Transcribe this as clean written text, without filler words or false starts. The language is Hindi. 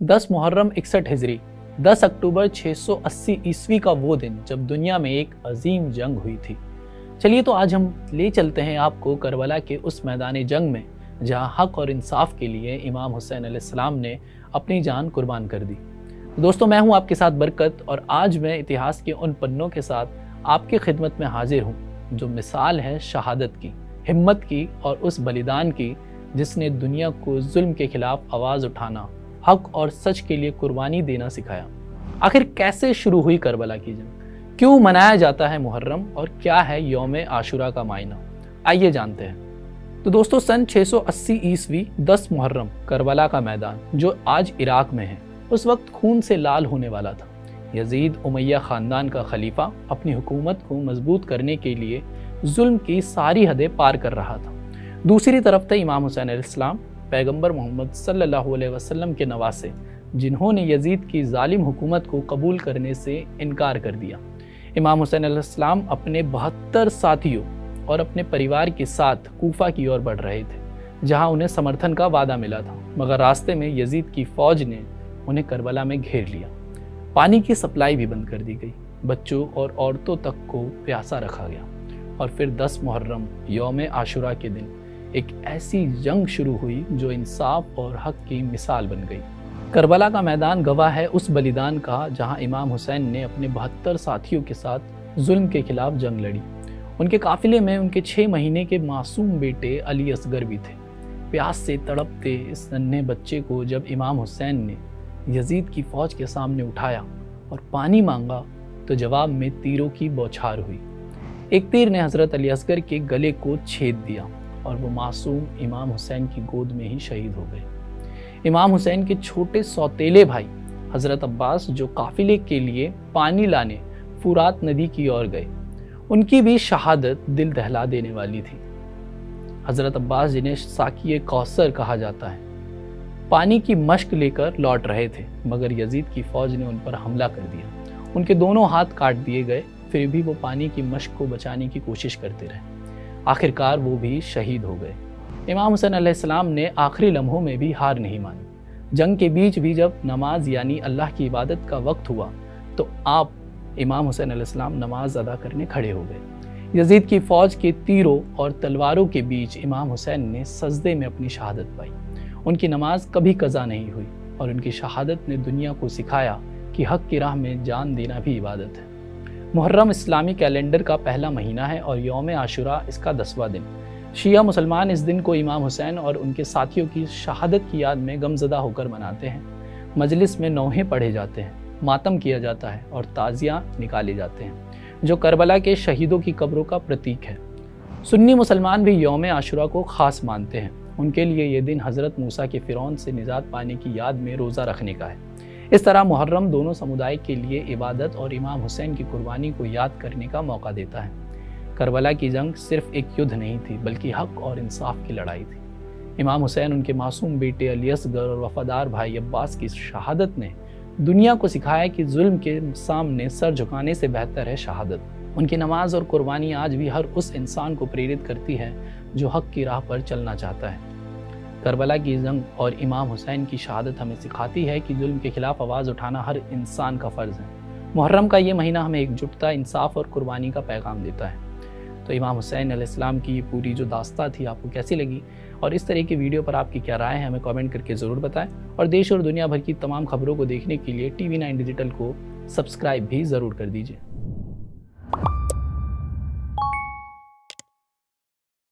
10 मुहर्रम 61 हिजरी 10 अक्टूबर 680 ईस्वी का वो दिन जब दुनिया में एक अजीम जंग हुई थी। चलिए तो आज हम ले चलते हैं आपको करबला के उस मैदान जंग में जहां हक और इंसाफ के लिए इमाम हुसैन अलैहिस्सलाम ने अपनी जान कुर्बान कर दी। दोस्तों, मैं हूं आपके साथ बरकत और आज मैं इतिहास के उन पन्नों के साथ आपकी खिदमत में हाजिर हूं जो मिसाल है शहादत की, हिम्मत की और उस बलिदान की जिसने दुनिया को जुल्म के खिलाफ आवाज़ उठाना, हक और सच के लिए कुर्बानी देना सिखाया। आखिर कैसे शुरू हुई करबला की जंग, क्यों मनाया जाता है मुहर्रम और क्या है यौम आशुरा का मायना, आइए जानते हैं। तो दोस्तों, सन 680 ईस्वी 10 मुहर्रम करबला का मैदान जो आज इराक में है उस वक्त खून से लाल होने वाला था। यजीद उमैया ख़ानदान का खलीफा अपनी हुकूमत को मजबूत करने के लिए जुल्म की सारी हदें पार कर रहा था। दूसरी तरफ थे इमाम हुसैन अलैहिस्सलाम, पैगंबर मोहम्मद सल्लल्लाहु अलैहि वसल्लम के नवासे, जिन्होंने यजीद की जालिम हुकूमत को कबूल करने से इनकार कर दिया। इमाम हुसैन अलैहिस्सलाम अपने 72 साथियों और अपने परिवार के साथ कूफा की ओर बढ़ रहे थे, जहां उन्हें समर्थन का वादा मिला था, मगर रास्ते में यजीद की फौज ने उन्हें करबला में घेर लिया। पानी की सप्लाई भी बंद कर दी गई, बच्चों और औरतों तक को प्यासा रखा गया और फिर 10 मुहर्रम यौम आशुरा के दिन एक ऐसी जंग शुरू हुई जो इंसाफ और हक की मिसाल बन गई। करबला का मैदान गवाह है उस बलिदान का जहां इमाम हुसैन ने अपने 72 साथियों के साथ जुल्म के खिलाफ जंग लड़ी। उनके काफिले में उनके 6 महीने के मासूम बेटे अली असगर भी थे। प्यास से तड़पते इस नन्हे बच्चे को जब इमाम हुसैन ने यजीद की फौज के सामने उठाया और पानी मांगा तो जवाब में तीरों की बौछार हुई। एक तीर ने हजरत अली असगर के गले को छेद दिया और वो मासूम इमाम हुसैन की गोद में ही शहीद हो गए। इमाम हुसैन के छोटे सौतेले भाई हजरत अब्बास, जो काफिले के लिए पानी लाने फुरात नदी की ओर गए, उनकी भी शहादत दिल दहला देने वाली थी। हजरत अब्बास, जिन्हें साकिए कौसर कहा जाता है, पानी की मशक लेकर लौट रहे थे, मगर यजीद की फौज ने उन पर हमला कर दिया। उनके दोनों हाथ काट दिए गए, फिर भी वो पानी की मशक को बचाने की कोशिश करते रहे। आखिरकार वो भी शहीद हो गए। इमाम हुसैन अलैहिस्सलाम ने आखिरी लम्हों में भी हार नहीं मानी। जंग के बीच भी जब नमाज यानी अल्लाह की इबादत का वक्त हुआ तो आप इमाम हुसैन अलैहिस्सलाम नमाज अदा करने खड़े हो गए। यजीद की फौज के तीरों और तलवारों के बीच इमाम हुसैन ने सजदे में अपनी शहादत पाई। उनकी नमाज कभी कज़ा नहीं हुई और उनकी शहादत ने दुनिया को सिखाया कि हक की राह में जान देना भी इबादत है। मुहर्रम इस्लामी कैलेंडर का पहला महीना है और यौम आशुरा इसका 10वां दिन। शिया मुसलमान इस दिन को इमाम हुसैन और उनके साथियों की शहादत की याद में गमज़दा होकर मनाते हैं। मजलिस में नौहे पढ़े जाते हैं, मातम किया जाता है और ताज़िया निकाले जाते हैं, जो करबला के शहीदों की कब्रों का प्रतीक है। सुन्नी मुसलमान भी यौम आशुरा को ख़ास मानते हैं। उनके लिए ये दिन हज़रत मूसा के फ़िरौन से निजात पाने की याद में रोज़ा रखने का है। इस तरह मुहर्रम दोनों समुदाय के लिए इबादत और इमाम हुसैन की कुर्बानी को याद करने का मौका देता है। करबला की जंग सिर्फ एक युद्ध नहीं थी, बल्कि हक और इंसाफ की लड़ाई थी। इमाम हुसैन, उनके मासूम बेटे अली असगर और वफादार भाई अब्बास की शहादत ने दुनिया को सिखाया कि जुल्म के सामने सर झुकाने से बेहतर है शहादत। उनकी नमाज और कुर्बानी आज भी हर उस इंसान को प्रेरित करती है जो हक की राह पर चलना चाहता है। करबला की जंग और इमाम हुसैन की शहादत हमें सिखाती है कि जुल्म के खिलाफ आवाज़ उठाना हर इंसान का फ़र्ज़ है। मुहर्रम का ये महीना हमें एकजुटता, इंसाफ और कुर्बानी का पैगाम देता है। तो इमाम हुसैन अलैहिस्सलाम की पूरी जो दास्तां थी आपको कैसी लगी और इस तरह की वीडियो पर आपकी क्या राय है, हमें कमेंट करके ज़रूर बताएं। और देश और दुनिया भर की तमाम खबरों को देखने के लिए TV9 डिजिटल को सब्सक्राइब भी ज़रूर कर दीजिए।